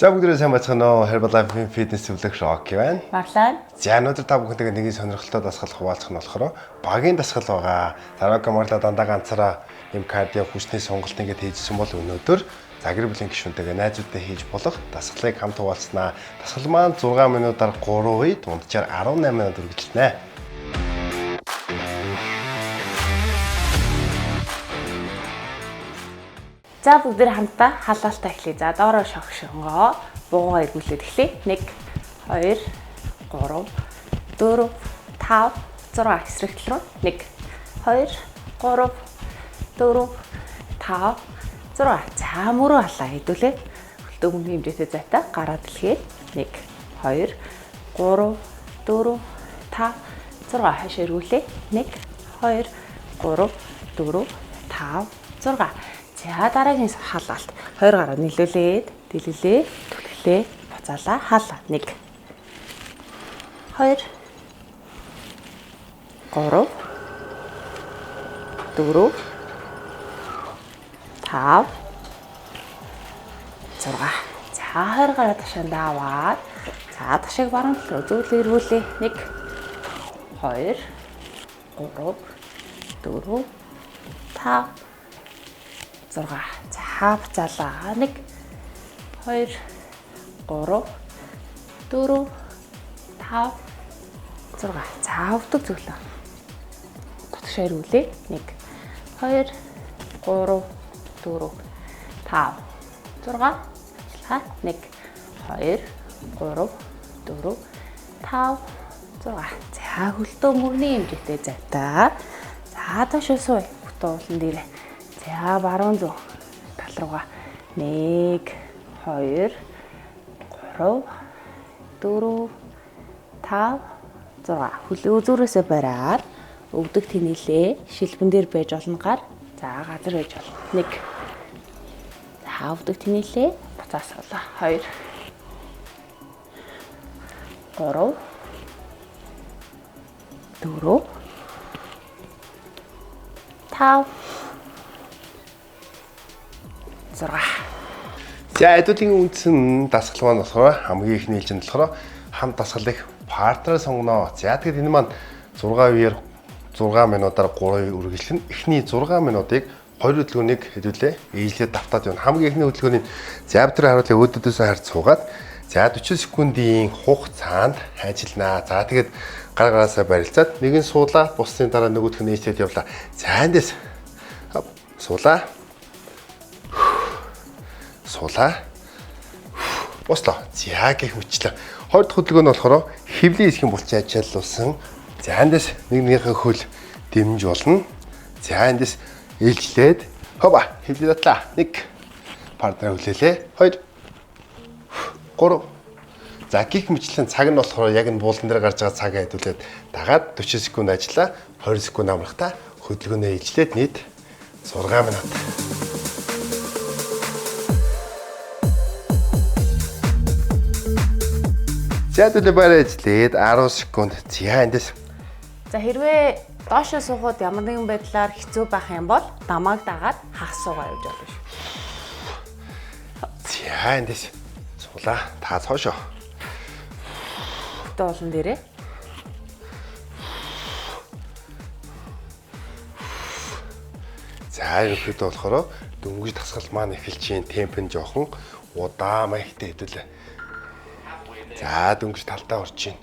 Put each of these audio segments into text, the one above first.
За бүгдээ сайн бацгаана уу? Herbalife Fitness зөвлөх Rocky байна. Марлаа. За өнөөдөр та бүхэнтэйгээ нэгэн сонирхолтой дасгал хуваалцах нь болохоор багийн дасгал байгаа. Rocky Marla дандаа ганцаараа юм кардио хүчний сонголт ингээд хийжсэн бол өнөөдөр гэр бүлийн гишүүнтэйгээ найзуудтай хийж болох дасгалыг хамт хуваалцнаа. Дасгал маань 6 минутаар 3 үе дунджаар 18 минут үргэлжилнэ. За бүгд хамтдаа халаалтаа эхлэе. За доороо шогшонгоо буугаа эргүүлээд эхлэе. 1 2 3 4 5 6 эсрэгтэл рүү 1 2 3 4 5 6. За мөрөө халаа хэдүүлээ. Хөлтөө мөнгөний хэмжээтэй зайтай гараад дэлгээд 1 2 3 4 5 6 хаш эргүүлээ. 1 2 3 4 5 6. За дараагийн халаалт 20 гараа нийлүүлээд дэлгэлээ түлхлээ буцаалаа халаа 1 2 3 4 5 6. За 20 гараа ташаанд аваад за ташааг баруун талруу зөвлө эргүүлээ 1 2 3 4 5 6. За буцаалаа 1 2 3 4 5 6. За өвдөг зөвлөө. Дотгошоо ирүүлээ 1 2 3 4 5 6. За 1 2 3 4 5 6. За хөлтөө мөрний хэмжээтэй зайтай. За доошоо сууя. Бүтэн уулан дээрээ. За баруун зүг тал руугаа 1 2 3 4 5 6. Хөлөө зүрээсээ бариад өвдөг тэнэлээ шилбэн дээр байж болно гар. За газар байж болно. 1 за өвдөг тэнэлээ буцаас суулаа 2 3 4 5 6. За хэдүүлгийн үндсэн дасгал маань болохоор хамгийн их нийлжинд болохоор хамт дасгалыг партнер сонгоно. За тэгэхэд энэ маань 6 үеэр 6 минутаар 3 үргэлжлэн эхний 6 минутыг 2 хөдөлгөөнийг хэдүүлээ ээлжлээд давтаад явна. Хамгийн эхний хөдөлгөөний завтар харуулыг өөдөөдөөс харж суугаад за 40 секундын хугацаанд ажилланаа. За тэгээд гар гараасаа барилцаад нэгэн суулаа, бусдын дараа нөгөөх нь ээлжлээд явлаа. За эндээс суулаа. Суулаа. Бослоо. За гэх мэтлээ. Хоёр дахь хөдөлгөөн нь болохоор хэвлийн эсхийн булчин ажиллуулсан. За эндээс нэгнийхээ хөл дэмж болно. За эндээс ээлжлээд хова хэвлээ татлаа. 1 партнер хүлээлээ. 2 3. За гих мэтлэн цаг нь болохоор яг энэ буулдан дээр гарч байгаа цагаа хэдүүлээд дагаад 40 секунд ажиллаа. 20 секунд амрахтаа хөдөлгөөнөө ээлжлээд нийт 6 минут. За төлөө барай ажиллээд 10 секунд. За эндээс. За хэрвээ доошоо суухад ямар нэгэн байдлаар хэцүү байх юм бол дамааг дагаад хагас суугаа явж болно шүү. За эндээс суулаа. Та цоошоо. Бүтэн уулан дээрээ. За ерөнхийдөө болохоор дөнгөж дасгал маань эхэлж чинь темп нь жоохон удаан маягтай хэдүүлээ. За дөнгөж талтаа орж чинь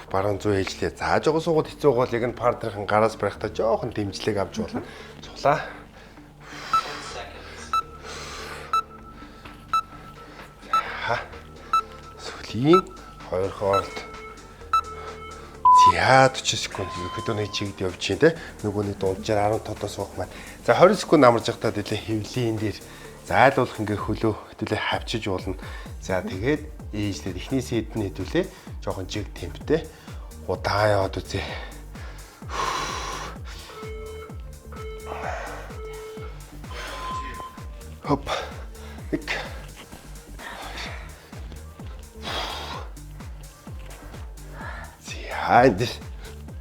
баруун зүй ээлжлээ. За жоо суугаад хэцүү бол яг нь партнерын гараас барихтаа жоохон дэмжлэг авч болно. Цулаа. Сүлийн 2 хоолд. За 40 секунд ерөнхийдөө нэг чигд явж чинь те. Нөгөөний дунджаар 10 тодос суух маань. За 20 секунд амарч явахдаа дэлээ хэвлийн дээр зайлуулах ингээ хөлөө хэдүүлээ хавчиж болно. За тэгээд ээжлээд эхний сэд нь хэдүүлээ жоохон жиг темптэй удаан яваад үзье. Хоп. Ик. Эндээс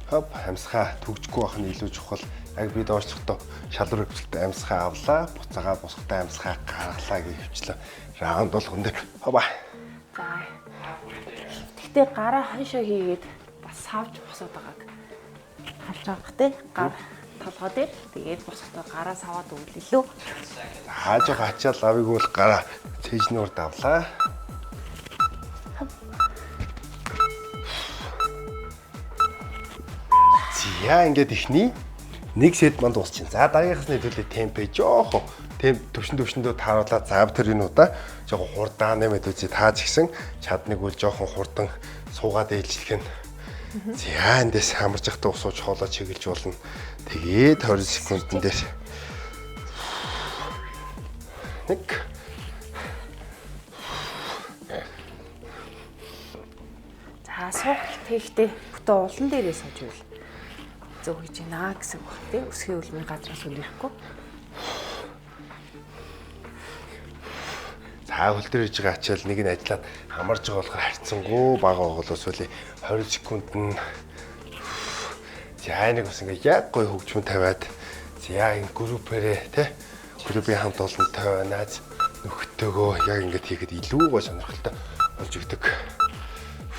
хоп амьсгаа төгжихгүй байх нь илүү чухал. Яг би доошлохдоо шалруу хөвчлөлтөд амьсгаа авлаа, буцаага босготой амьсгаа гаргалаа гэж хөвчлөө. раунд болгон дээр хава. За. Гэхдээ гараа хойшоо хийгээд бас савж босоод байгааг харж байгаа те. Гар толгой дээр тэгээд босохтой гараа саваад өгөл илүү. Хааж байгаа ачаал авиг бол гараа цэжнүүр давлаа. Яа ингээд ихний нэг сет манд дуусчихин. За дараагийнхаас нь хэдүүлээ темпэ жоохоо темп төвшөндөө тааруулаад заав төрийнүүдаа жоохон хурдан нэмэд үзье тааж гисэн чадныг үл жоохон хурдан суугаад ээлжлэх нь. За эндээс хамарч захтай усууж хоолоо чиглэж болно. Тэгээд 20 секундын дээр нэг за суух хийхдээ бүтэн улан дээрээ сууж ивэл зөв хийж байна гэсэн үг тийм өсгийн үлмийн газраас үлрэхгүй. За хөл дээр хийж байгаа ачаал нэг нь ажиллаад хамарж байгаа болохоор харьцангуй бага оголоос үли 20 секунд нь за нэг бас ингээ яг гой хөгжмөн тавиад за энэ группээрээ те группийн хамт олонтой найз нөхдөөгөө яг ингээд хийхэд илүү гой сонирхолтой болж өгдөг.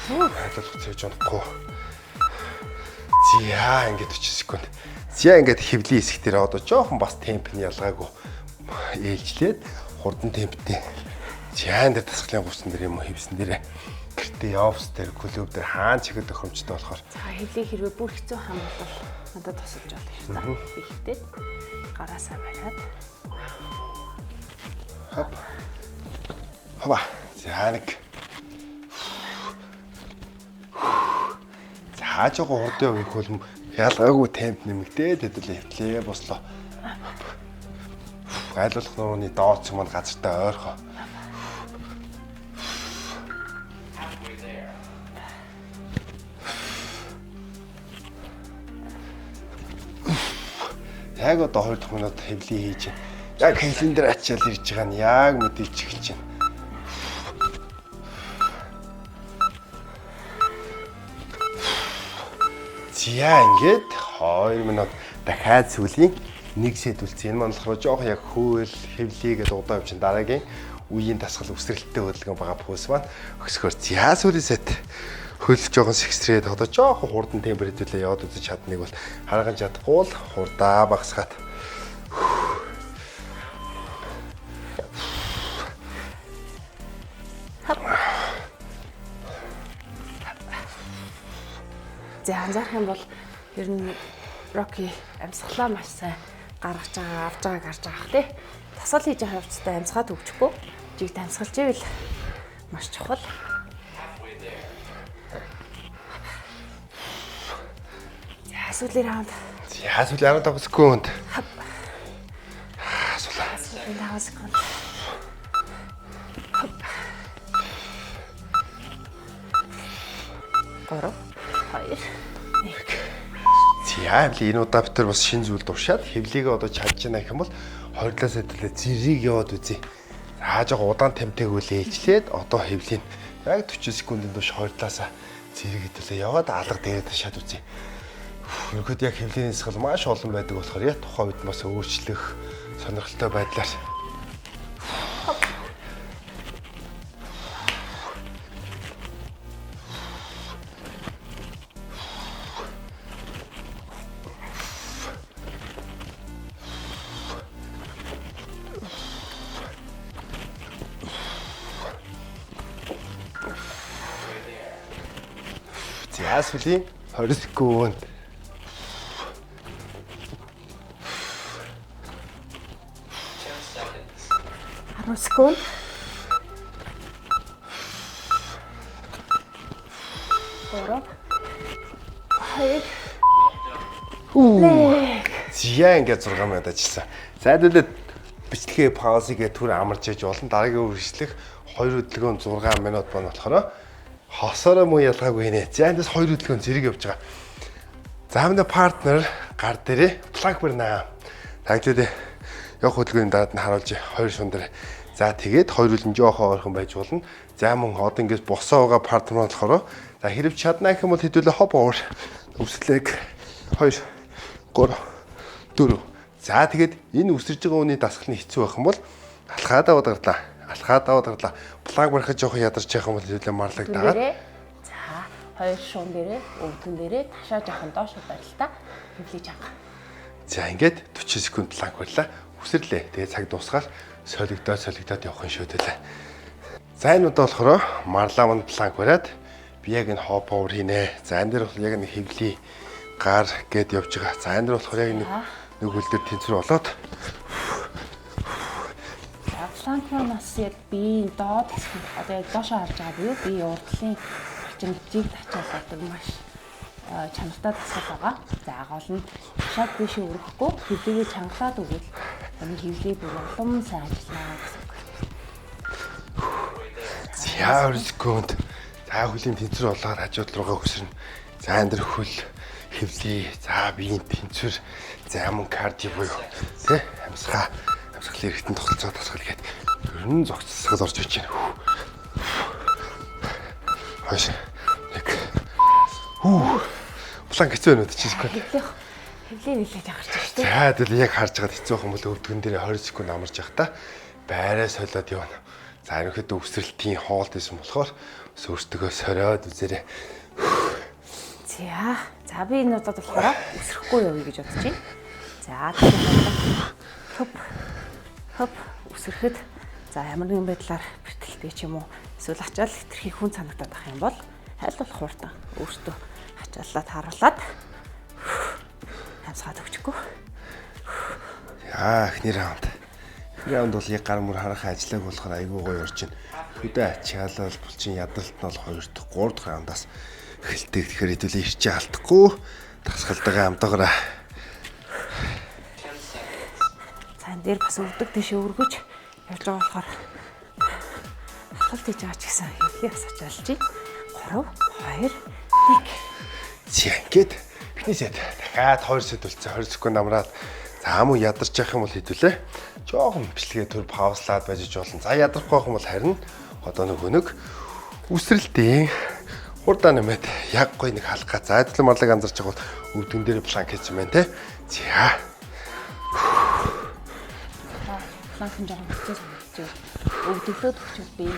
Хайлуулах цээж унахгүй. За ингээд 40 секунд. За ингээд хэвлийн хэсэг дээр одоо жоохон бас темпний ялгаагүй ээлжлээд хурдан темптэй. За энэ тасгалын гусан дээр юм уу хэвсэн дээр гэртээ явс дээр клуб дээр хаан чигэд тохиромжтой болохоор. За хэвлийг хэрвээ бүр хэцүү хам бол надад тусалж байгаа юм байна. Ихтэй гараасаа бариад. Хава. За нэг. За хаажгаа хурдан явах хөлм ялгаагүй темп нэмэгдээд хэдүүлээ хөвтлээ бослоо. Гайлуулах нурууны дооц юм газартаа ойрхоо. Яг одоо 2 дахь минут хэвлий хийж яг хэвлэн дээр ачаал ирж байгаа нь яг мэдээж эхэлж байна. За ингээд 2 минут дахиад сүүлийн нэг сет үлдсэн. Энэ манлахруу жоох яг хөөл хэвлийгээд удаа явчихсан дараагийн үеийн дасгал өсрэлттэй хөдөлгөөн байгаа пүүс маань өсгөр. За сүүлийн сет хөлж жоохон сэгсрээд одоо жоохон хурдан темпер хэдүүлээ яваад үзэж чадныг бол харган чадахгүй л хурдаа багсгаад. За анзаарах юм бол ер нь Rocky амьсгалаа маш сайн гаргаж байгаа, авж байгааг харж байгаа тий. Тасгал хийж байгаа хавцтай амьсгаа төгжихгүй. Жиг амьсгалж ивэл маш чухал. За сүүлийн раунд. За сүүлийн 15 секунд. Сүүлийн 5 секунд. Гурав. 2. За энэ удаа бид нар бас шинэ зүйл дуршаад хэвлийгээ одоо чадж байна гэх юм бол 20-аас хэдүүлээ зэрийг яваад үзье. За жоо удаан темптэйг үл ээлжлээд одоо хэвлийн яг 40 секундын турш 2-аас зэрэг хэдүүлээ яваад алга дээрээ ташаад үзье. Ерөнхийдөө яг хэвлийн хэсгэл маш олон байдаг болохоор яг тухайн үед бас өөрчлөх сонирхолтой байдлаар сүүлийн 20 секунд. 10 секунд. 3. 2. Зяа ингээд 6 минут ажилласан. За хэдүүлээ бичлэгээ паузыгээ түр амарч иж олон дараагийн үргэлжлэх 2 хөдөлгөөн 6 минут байна болохоор хосороо муу ялгаагүй нэ. За эндээс 2 хөдөлгөөн зэрэг явж байгаа. За манай партнер гар дээрээ плаг барина. Таглаад явах хөдөлгөөний дараад нь харуулж 2 шун дээр. За тэгээд 2 үлэн жоохоо ойрхон байж болно. За мөн одоо ингээс босоо байгаа партнер болохоор за хэрэг чадна гэх юм бол хэдүүлээ хоп уур өвслэг 2 3 4. За тэгээд энэ үсэрж байгаа үний дасгал нь хэцүү байх юм бол алхаад аваад гарлаа. алхаад аваад гарлаа. Планк барихад жоохон ядарч явах юм бол хэвлээ марлаг дагаад. За, хоёр шуун дээрээ, өвдгөн дээрээ ташаа жоохон доош удаалтаа хөвлөж авах. За ингээд 40 секунд планк барьлаа. Үсэрлээ. Тэгээ цаг дуусгаад солигдоод явах юм шүү дээ. За энэ удаа болохоор марлаа манд планк бариад би яг энэ хоп овер хийнэ. За энэ дээр бол яг нэг хөвлийн гар гээд явж байгаа. За энэ дээр болохоор яг нэг хөл дээр тэнцвэр болоод Планкнаас яг би доод хэсэг одоо яг доошоо харж байгаа буюу би урдлын орчимжийг тачаалдаг маш чанартай тасгал байгаа. За гол нь шаг биш өрөхгүй хөвлөгийг чангалаад өгвөл энэ хөвлийг бүр улам сайн ажиллана гэсэн үг. За 20 секунд. За хөлийн тэнцвэр болоод хажууд руугаа өсөрнө. За энэ дэр хөл хөвлий. За биеийн тэнцвэр. За мөн кардио буюу тий амсгалын эргэтэн тогтолцоо тасгал гээд ерөн зогцсгол орж иж байна. Хойш. Нэг. Планк хэцүү байна уу 40 секунд. Хөвлийг нэлээд агарч байна шүү дээ. За тэгэл яг харж байгаа хэцүү юм бол өвдгөн дээр 20 секунд амарч явах та байраа солиод явна. За ерөнхийдөө үсрэлтийн хоолт байсан болохоор өөртөө сориод үзээрэй. За би энэ удаад болохоор үсрэхгүй явъя гэж бодож байна. За тэгэхээр хоп үсрэхэд за ямар нэгэн байдлаар бэртэлтэй ч юм уу эсвэл ачаал хэтэрхий хүн санагдаад ах юм бол аль болох хурдан өөртөө ачааллаад харуулад хамсгаад өгчихгүй. Яа эхний раунд. Раунд бол яг гар мөр харах ажиллааг болохоор айгүй гоё орж байна. Хөдөө ачаалал булчин ядралт нь бол 2 дахь 3 дахь раундаас эхэлдэг. Тэгэхээр хэдүүлээ ирчээ алдахгүй тасгалдагаа амтаагаараа. За энэ дээр бас өвдөг тийш өргөж явж байгаа болохоор хаталт хийж байгаа ч гэсэн хөвлий бас ачаалж байна. 3 2 1. За ингээд эхний сет дахиад 2 сет үлцээ 20 секунд амраад за муу ядарч явах юм бол хэдүүлээ. Жохон бичлэгээ төр паузлаад байж болно. За ядрахгүй байх юм бол харин одоо нэг үсрэлтийн хурдан нэмээд яг гоё нэг халах га. За хэдүүлээ марлаг анзарч байгаа бол өвдгөн дээр планк хийж байна те. За. Планк нь жоохон хэцүү санагдаж байна. Өвдөглөөд өгчөд би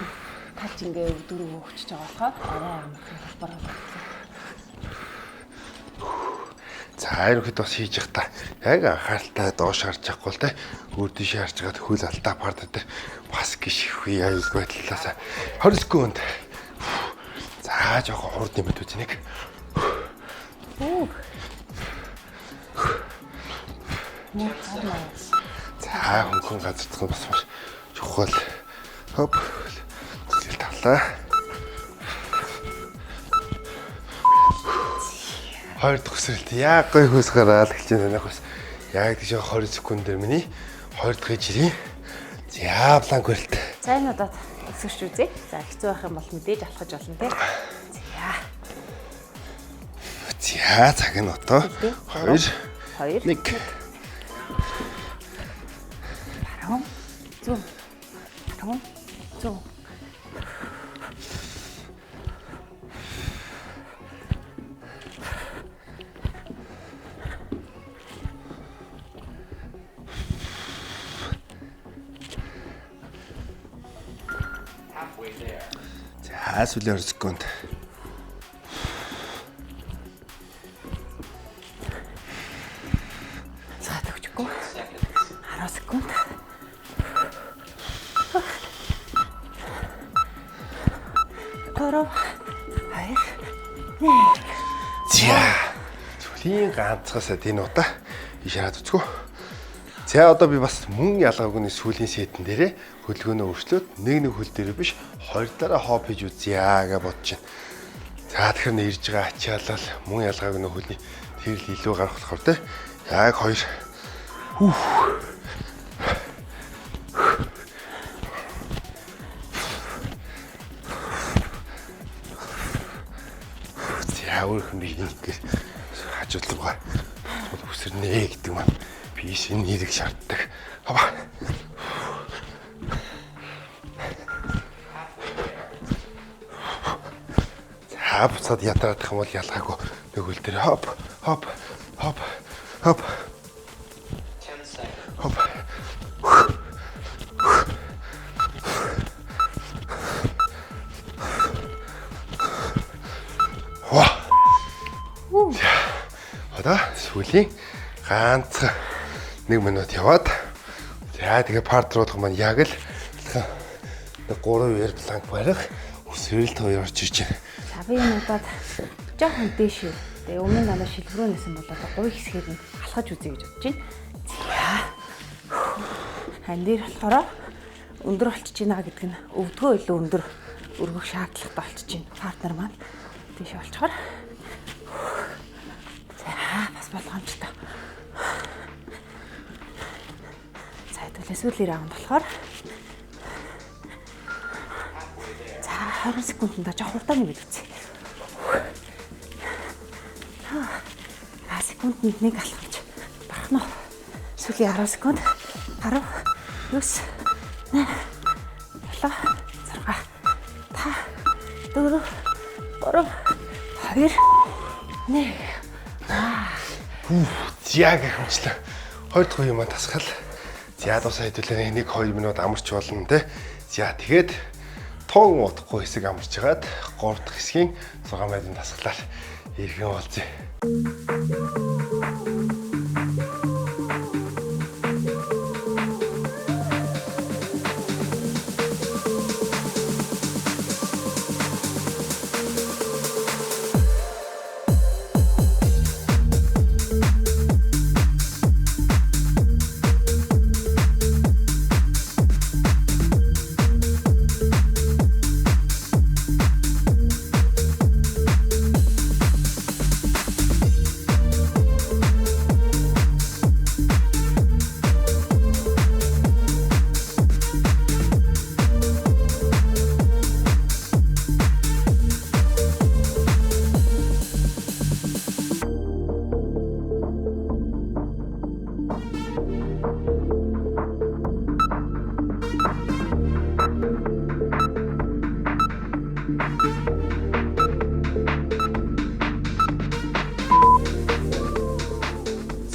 тач ингээ өвдөг рүү өгчөж байгаа болохоор арай амархан хэлбэр болчихлоо. За ерөнхийдөө бас хийж явах та яг анхааралтай доош харж явахгүй л те өөр тийш харж байгаа хөл алдаа парт дээр бас гიშгүй аюул байдлаас 20 секунд. За жоохон хурд нэмэт үз нэг. За хөнгөн газардах бас маш чухал. Хоп. Тэгэл тавлаа. 2 дахь хүсрэлт яг гоё хөөс гараад эхэлж байна бас. Яг тийш 20 секунд дээр миний 2 дахь жирийн. За планк барилт. За энэ удаад өсгөрч үзье. За хэцүү байх юм бол мэдээж алхаж болно те. За цаг нь одоо 2 1. Баруун зүүн. За сүүлийн 20 секунд. За төгчгүй. 10 секунд. Төрөв. Хайр. За. Сүүлийн ганцхаас энэ удаа ишараад үзгөө. За одоо би бас мөн ялгаагүй сүүлийн сетэн дээрээ хөлгөөнөө өөрчлөөд нэг хөл дээр биш хоёр дараа хоп хийж үзье гэж бодож байна. За тэгэхээр нэрж байгаа ачаалал мөн ялгаагүй хөлний тэрл илүү гарах болохоор те яг хоёр. За өөрхөн нэг хажуудлага үсэрнэ гэдэг маань биш энэ нэрийг шаарддаг. Хава. За буцаад ятраадах юм бол ялгаагүй нэг хөл дээр хоп хоп хоп хоп. 10 секунд. Хоп. Одоо сүүлийн ганцхан 1 минут яваад за тэгээ партнерууд маань яг л 3 2 планк барих өсвөл тоо орж ирж байна. За би энэ удаад жоохон дээш. Тэгээ өмнө нь дандаа шилбэрөө нэсэн бол одоо говь хэсгээр нь алхаж үзье гэж бодож байна. За. Хан дээр болохоор өндөр болчихж байна гэдэг нь өвдгөө илүү өндөр өргөх шаардлагатай болчихж байна. Партнер маань тийш болчоор. За бас болгоомжтой. За хэдүүлээ сүүлийн раунд болохоор за 20 секундэд жоох хурдан нэг үзье. 10 секундэд нэг алхамж барах нь. Сүүлийн 10 секунд 10 9 8 7 6 5 4 3 2 1 Яг хэмжлээ. 2 дахь юм тасгал. За дуусаа хэдүүлээ 1-2 минут амарч болно те. За тэгээд туун удахгүй хэсэг амарч хагаад 3 дахь хэсгийн 6 минутын тасгалаар иргэн болзъя.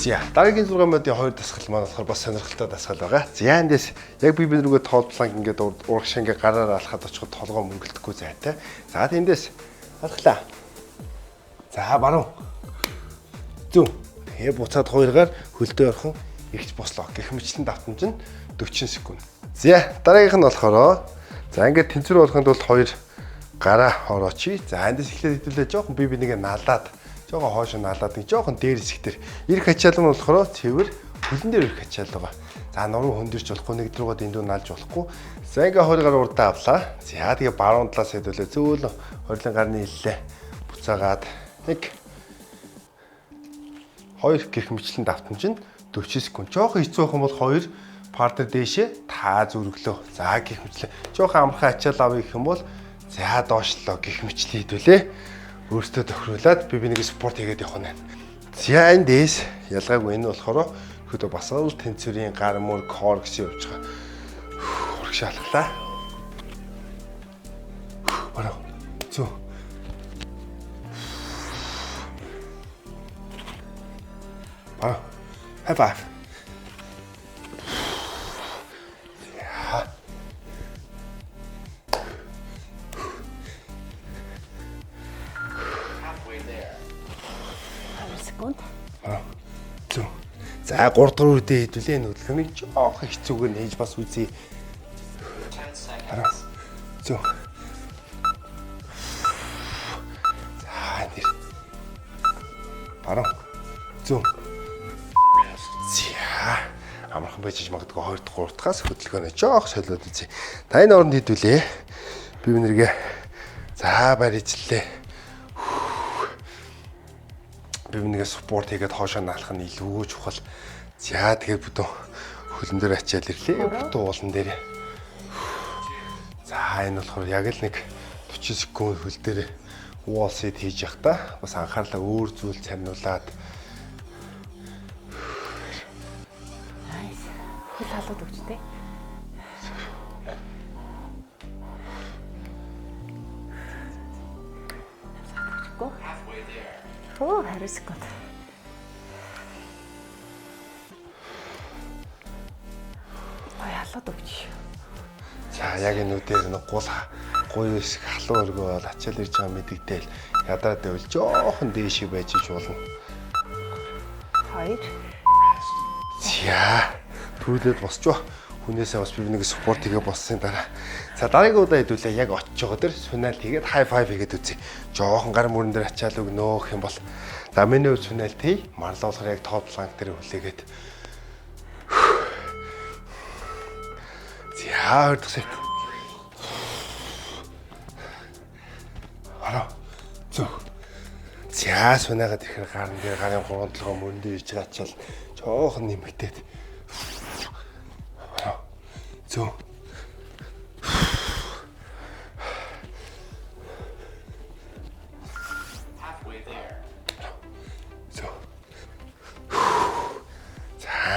За дараагийн 6 минутын 2 дасгал маань болохоор бас сонирхолтой дасгал байгаа. За эндээс яг би рүүгээ тоолпланк ингээд урагш ингээ гараараа алхаад очиход толгоо мөнгөлдөхгүй зайтай. За тэндээс алхлаа. За баруун. Зүүн. Тэгээ буцаад хоёроор хөлдөө орхон ихч бослоо. Гэх мэтлэн давтамж нь 40 секунд. За дараагийнх нь болохоор за ингээд тэнцвэр болохын тулд хоёр гараа ороочи. За эндээс эхлээд хэдүүлээ жоохон би нэгэ налаад жоохон хойш налаад нэг жоохон дээр хэсэгтэр ирэх ачаал нь болохоор цэвэр хөлн дээр ирэх ачаал байгаа. За нуруу хөндөрч болохгүй нэг руугаа дэндүү налж болохгүй. За ингээ хоёроор урдаа авлаа. За тэгээ баруун талаас хэдүүлээ зөөлөн хорилын гарны хиллээ буцаагаад нэг 2 гэх мэтлэн давтамж нь 40 секунд. Жоохон хэцүү байх юм бол 2 партнер дээшээ та зүрглөө. За гэх мэтлээ. Жоохон амархан ачаал авъя гэх юм бол за доошлоо гэх мэтлээ хэдүүлээ. Өөртөө тохируулаад би нэг спорт хийгээд явах нь. За эндээс ялгаагүй энэ болохоор хөдөө бас л тэнцвэрийн гар мөр кор гэсэн явж байгаа. Урагшаалглаа. Бараа. Зөө. Бараа. Хапа. За 3 дахь үедээ хэдүүлээ нүдлэхнийг жоох хэцүүгээр нээж бас үзье. Зөө. За нэр. Баруун. Зөө. За амархан байж магадгүй 2 дахь 3 дахьаас хөдөлгөөнөө жоох солиод үзье. Та энэ оронд хэдүүлээ. Би нэргээ за барьжлээ. Би нэгэ спорт хийгээд хоошоо наалах нь илүү чухал. За тэгээд бүдүүн хөлн дээр ачаал ирлээ. Бүдүүн уулан дээр. За энэ болохоор яг л нэг 40 секунд хөл дээр wall sit хийж явах та бас анхаарлаа өөр зүйл цаниулаад. Хөл халууд өгчтэй. Оо, 20 секунд. Ой, халууд өгч. За, яг энэ үдээр нэг гул гоё хэсэг халуун өргөөл ачаал ирж байгаа мэдэгдээл ядраад байвал жоохон дээшээ байж болно. 2. За. Түрүүлээд босч ба. Хүнээсээ бас би нэг спорт хийгээ боссын дараа. За дараагийн удаа хэдүүлээ яг очиж байгаа дэр сүнэлт хийгээд хай файв хийгээд үзье. Жохон гар мөрөн дээр ачаал өгнө гэх юм бол. За миний хувьд сүнэлт хий. Марлаа болохоор яг топ планк дээр хүлээгээд. За хоёр дахь сет. Араа. Зөв. За сүнэгээд ирэхээр гарын дээр гарын 3-7 мөрөн дээр иж ачаал жохон нэмэгдээд. Зөв.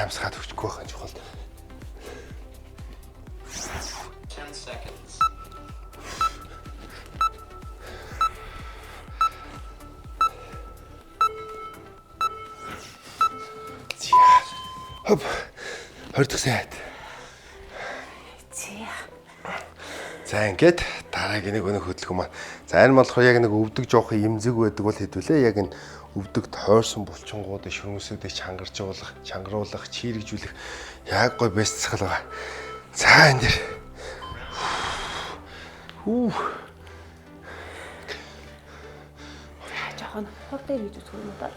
Амсгаад өгчихгүй байх юм чухал. 10 seconds. Хоп. 20 дахь сайт. За ингээд дараагийн нэг өнөх хөдөлгөөн маань. За энэ болохоор яг нэг өвдөг жоох имзэг байдаг бол хэдүүлээ яг энэ өвдөгт хойрсон булчингуудыг шөрмөсөдөө чангаруулах, чирэгжүүлэх яг гой бэст цахал байгаа. За энэ дэр. Жохон хурдан хийж үзэх юм даа.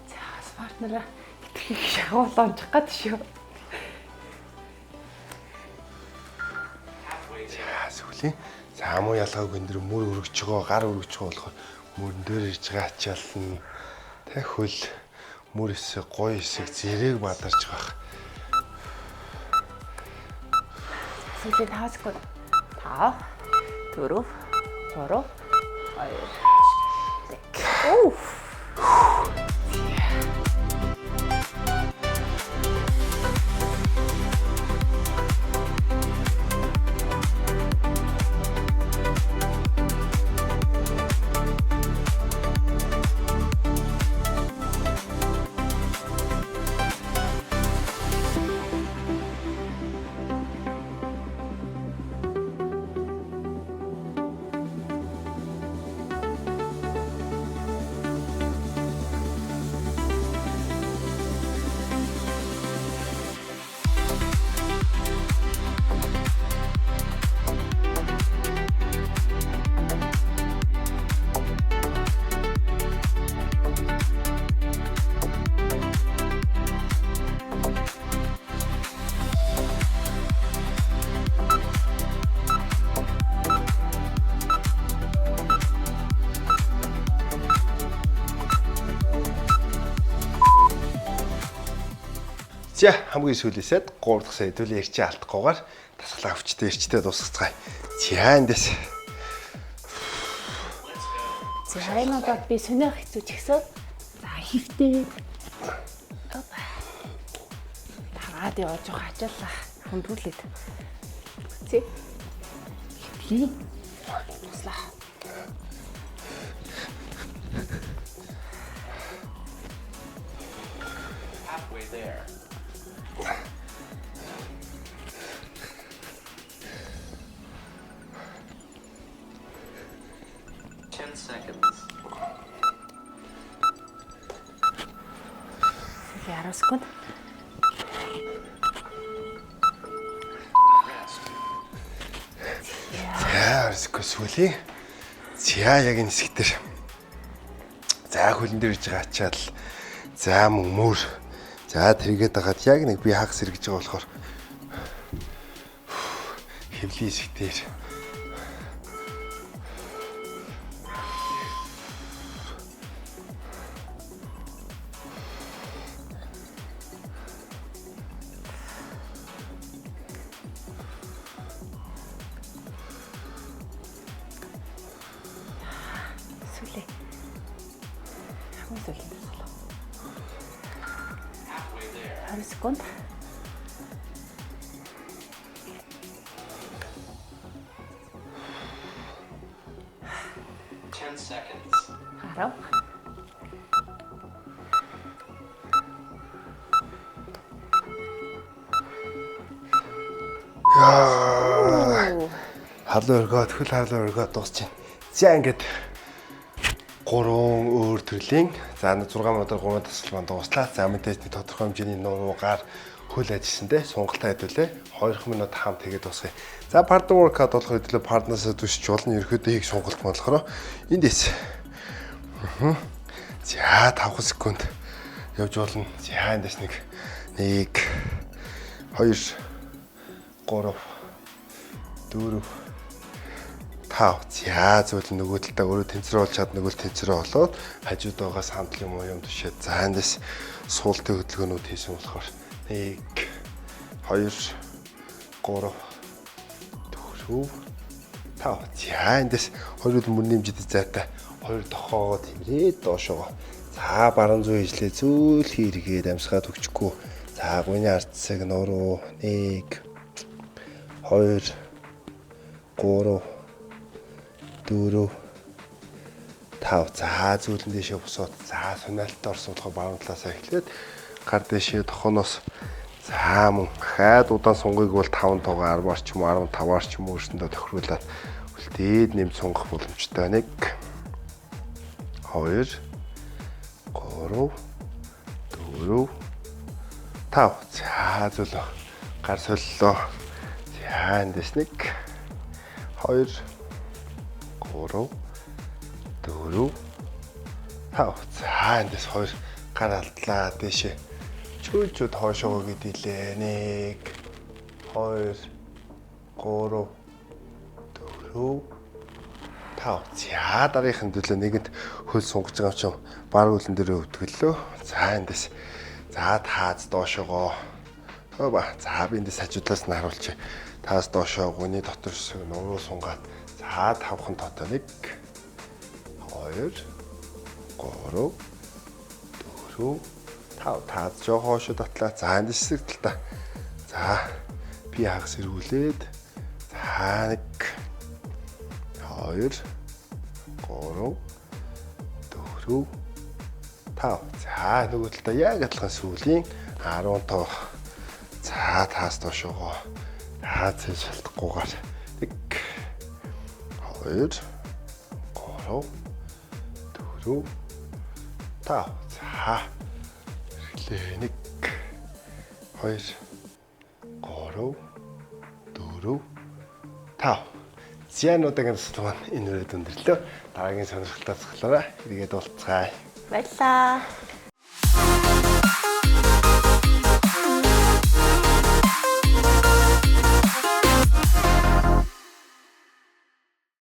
За партнераа итгэх шагуул онцох гад шүү. Сүлийн. За амуу ялгааг энэ дөр мөр өргөж байгаа, гар өргөж байгаа болохоор мөрөн дээр ирж байгаа ачаална. Тэ хөл мөр хэсэг, гой хэсэг зэрэг бадарч байгаа. Сүлийн 5 секунд. 5 4 3 2 Уф. За хамгийн сүүлээсэд 3 дахь сая хэдүүлээ ирчээ алдахгүйгээр тасгалаа өвчтэй ирчтэй дуусгацгаая. За эндээс. За энэ удаад би сүнэх хэцүү ч гэсэн за хөвтэй. Тараад явж байгаа ачаалаа хүндүүлээд. Зэ. Хөвлий. Туслаа. Halfway there. Seconds. 10 секунд. За сүлийн. За яг энэ хэсэг дээр. За хөлн дээр иж байгаа ачаал. За мөр. За тэргээд хагаад яг нэг би хагас сэргэж байгаа болохоор хөвлийн хэсэг дээр. Сүлээ. Хамт сүлээ. 20 секунд. Харав. Халуун өргөө, төхөл халуун өргөө дуусчих. За ингээд 3 өөр төрлийн за 6 минутаар 3 тасалбар дуслаа. За мэдээж нэг тодорхой хэмжээний нуруугаар хөл ажилласандээ сонголтоо хэдүүлээ. 2 минут хамт тэгээд дуусгая. За partner workout болох хэдүүлээ партнерсаа түшиж болно. Ерөөдөө хийх сонголт болохоор эндээс. За 5 секунд явж болно. За эндээс 1 2 3 4 5. За зөвл нөгөө талдаа өөрөө тэнцвэр болж чад нөгөө тэнцвэрээ болоод хажууд байгаа сандал юм түшээд за эндээс суултын хөдөлгөөнүүд хийсэн болохоор 1 2 3 4 5. За эндээс хоёр үл мөр нэмжид зайтай хоёр тохоогоо тэмрээд доошоо. За баруун зүй ижлээ зөөл хийргээд амсгаад өгчихгүй. За гуйны арцсаг нуруу 1 2 3 4 5. За зүүлэн дэшээ босоод за сунаалтад орсон болохоор баруун талаасаа эхлээд гар дэшээ тохоноос за мөн хаад удаан сунгыг бол 5 тоогоо 10-аар ч юм уу 15-аар ч юм уу өөрсөндөө тохируулаад үлдээд нэм сунгах боломжтой. 1 2 3 4 5. За зөвлөө гар солилоо. За эндээс 1 2 3 4 5. За эндээс 2 гар алдлаа дэшээ чүүчүүд хоошоогоо гэдилээ. 1 2 3 4 5. За дараагийн төлөө нэгэнд хөл сунгаж байгаа ч юм баг үлэн дээрээ өвтгөлөө. За эндээс за таац доошоогоо. Хөөба. За би эндээс хажуудлаас нь харуулчих. Таас доошоо гуйны дотор хэсэг нуруу сунгаад за 5хан тоотой 1 2 3 4 5. Таац жоо хоошоо дотлаа. За эндээс хэсэг талтаа. За би хагас эргүүлээд за 1 2 3 4 5. За нөгөө талдаа яг адилхан сүүлийн 10 тоо. За таас доошоогоо. За зэ шалтгахгүйгээр 1 2 3 4 5. За эхлээ 1 2 3 4 5. Зянуудын судалгаа энэ үрээд өндөрлөө. Дараагийн сонирхолтой цоглоорой. Эргээд уулзцгаая. Баярлалаа.